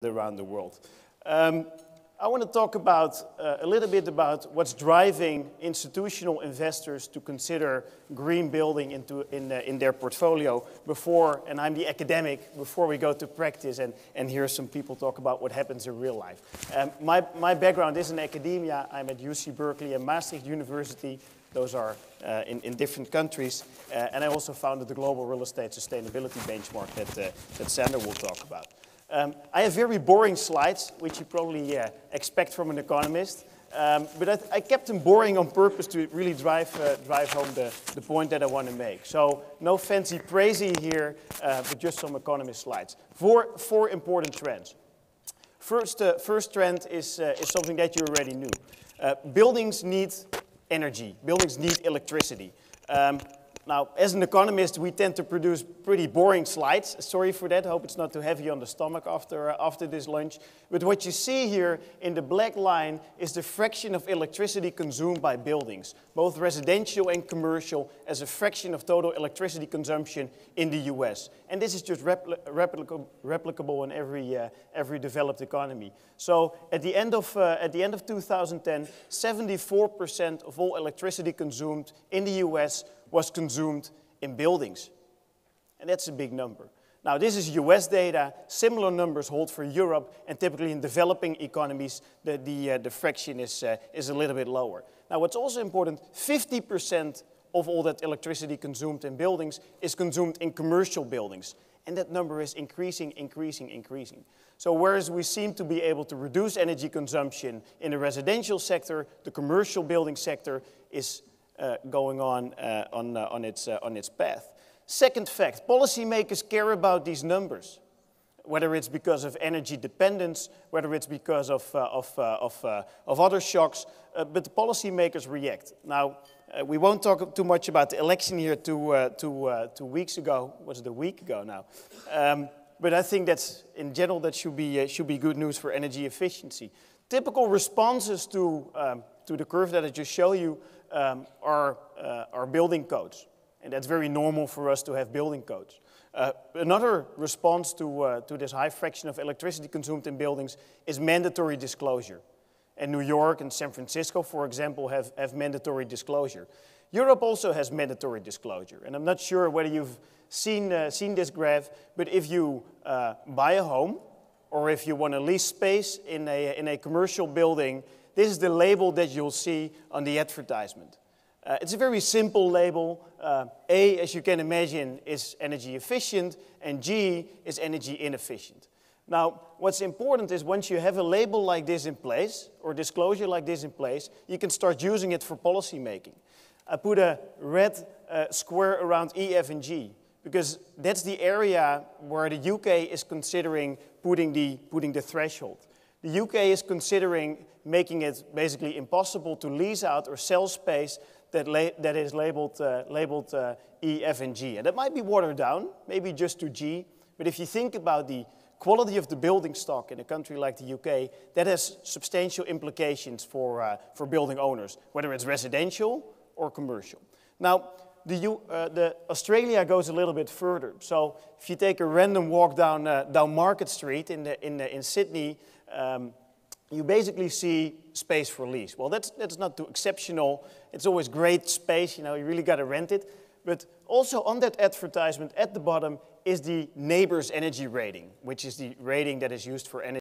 around the world. I want to talk about a little bit about what's driving institutional investors to consider green building in their portfolio before, and I'm the academic, before we go to practice and hear some people talk about what happens in real life. My background is in academia. I'm at UC Berkeley and Maastricht University. Those are in different countries. And I also founded the Global Real Estate Sustainability Benchmark that Sander will talk about. I have very boring slides, which you probably expect from an economist. But I kept them boring on purpose to really drive home the point that I want to make. So no fancy praising here, but just some economist slides. Four important trends. First trend is something that you already knew. Buildings need energy. Buildings need electricity. Now, as an economist, we tend to produce pretty boring slides. Sorry for that. I hope it's not too heavy on the stomach after this lunch. But what you see here in the black line is the fraction of electricity consumed by buildings, both residential and commercial, as a fraction of total electricity consumption in the US. And this is just replicable in every developed economy. So at the end of 2010, 74% of all electricity consumed in the US was consumed in buildings. And that's a big number. Now, this is US data. Similar numbers hold for Europe, and typically in developing economies, the fraction is a little bit lower. Now, what's also important, 50% of all that electricity consumed in buildings is consumed in commercial buildings. And that number is increasing. So whereas we seem to be able to reduce energy consumption in the residential sector, the commercial building sector is going on its path. Second fact, policymakers care about these numbers, whether it's because of energy dependence, whether it's because of other shocks, but the policymakers react. Now, we won't talk too much about the election here 2 weeks ago. Was it a week ago now? But I think that's, in general, that should be good news for energy efficiency. Typical responses to the curve that I just showed you are building codes. And that's very normal for us to have building codes. Another response to this high fraction of electricity consumed in buildings is mandatory disclosure. And New York and San Francisco, for example, have mandatory disclosure. Europe also has mandatory disclosure. And I'm not sure whether you've seen this graph, but if you buy a home, or if you want to lease space in a commercial building, this is the label that you'll see on the advertisement. It's a very simple label. A, as you can imagine, is energy efficient, and G is energy inefficient. Now, what's important is once you have a label like this in place, or disclosure like this in place, you can start using it for policy making. I put a red square around E, F, and G, because that's the area where the UK is considering putting the threshold. The UK is considering making it basically impossible to lease out or sell space that is labeled E, F, and G. And that might be watered down, maybe just to G, but if you think about the quality of the building stock in a country like the UK, that has substantial implications for building owners, whether it's residential or commercial. Now, the Australia goes a little bit further. So if you take a random walk down Market Street in Sydney, you basically see space for lease. Well, that's not too exceptional. It's always great space, you really got to rent it. But also on that advertisement at the bottom is the neighbor's energy rating, which is the rating that is used for energy.